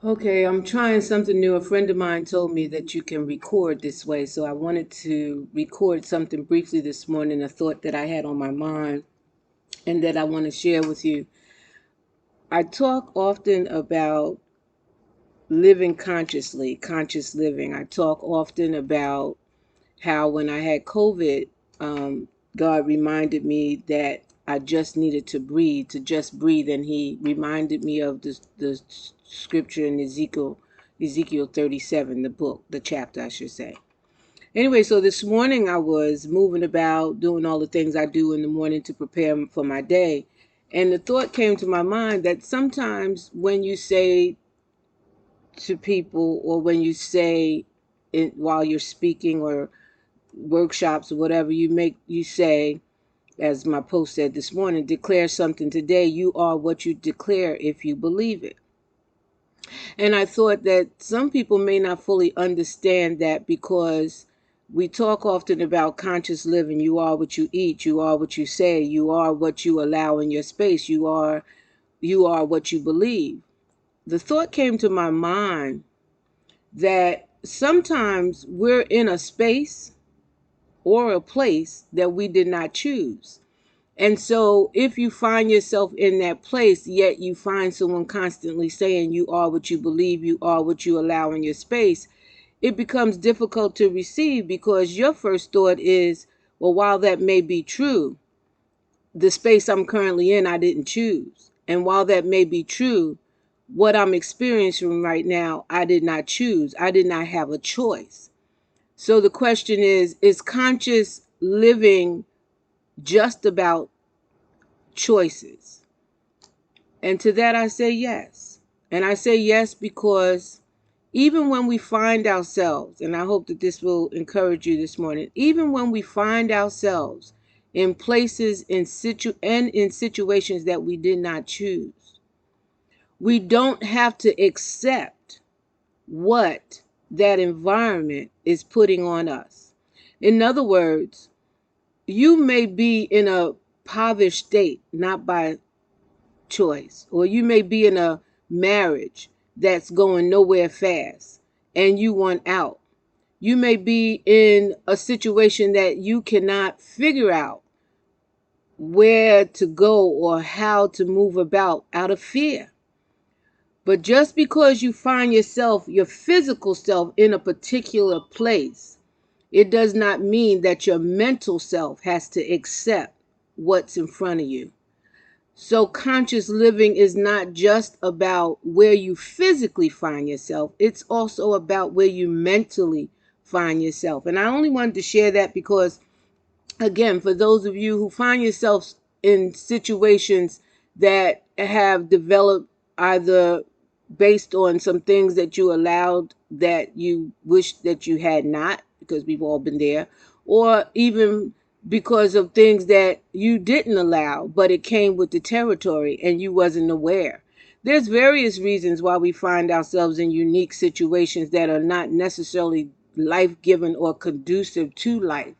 Okay, I'm trying something new. A friend of mine told me that you can record this way, so I wanted to record something briefly this morning, a thought that I had on my mind and that I want to share with you. I talk often about living consciously, conscious living. I talk often about how when I had COVID, God reminded me that I just needed to breathe, to just breathe. And he reminded me of the scripture in Ezekiel 37, the book, the chapter, I should say. Anyway, so this morning I was moving about, doing all the things I do in the morning to prepare for my day. And the thought came to my mind that sometimes when you say to people, or when you say while you're speaking or workshops or whatever, you say, as my post said this morning, declare something today. You are what you declare if you believe it. And I thought that some people may not fully understand that, because we talk often about conscious living. You are what you eat, you are what you say, you are what you allow in your space, you are what you believe. The thought came to my mind that sometimes we're in a space or a place that we did not choose. And so if you find yourself in that place, yet you find someone constantly saying you are what you believe, you are what you allow in your space, it becomes difficult to receive, because your first thought is, well, while that may be true, the space I'm currently in, I didn't choose. And while that may be true, what I'm experiencing right now, I did not choose. I did not have a choice. So the question is conscious living just about choices? And to that I say yes. And I say yes because even when we find ourselves, and I hope that this will encourage you this morning, even when we find ourselves in places in situations that we did not choose, we don't have to accept what that environment is putting on us. In other words, you may be in a impoverished state, not by choice, or you may be in a marriage that's going nowhere fast and you want out. You may be in a situation that you cannot figure out where to go or how to move about out of fear. But just because you find yourself, your physical self, in a particular place, it does not mean that your mental self has to accept what's in front of you. So conscious living is not just about where you physically find yourself. It's also about where you mentally find yourself. And I only wanted to share that because, again, for those of you who find yourselves in situations that have developed either based on some things that you allowed that you wish that you had not, because we've all been there, or even because of things that you didn't allow, but it came with the territory and you wasn't aware. There's various reasons why we find ourselves in unique situations that are not necessarily life-giving or conducive to life.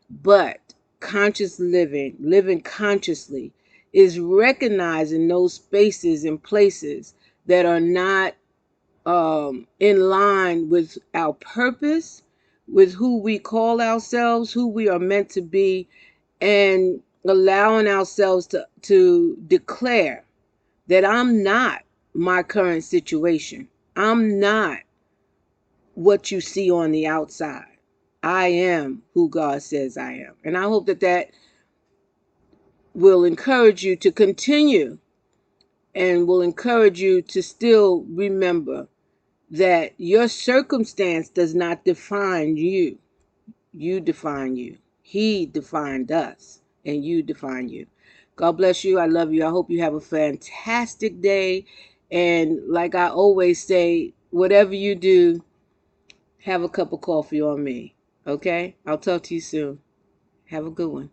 But conscious living, living consciously, is recognizing those spaces and places that are not in line with our purpose, with who we call ourselves, who we are meant to be, and allowing ourselves to declare that I'm not my current situation. I'm not what you see on the outside. I am who God says I am. And I hope that that will encourage you to continue, and will encourage you to still remember that your circumstance does not define you. You define you. He defined us, and you define you. God bless you. I love you. I hope you have a fantastic day. And like I always say, whatever you do, have a cup of coffee on me. Okay? I'll talk to you soon. Have a good one.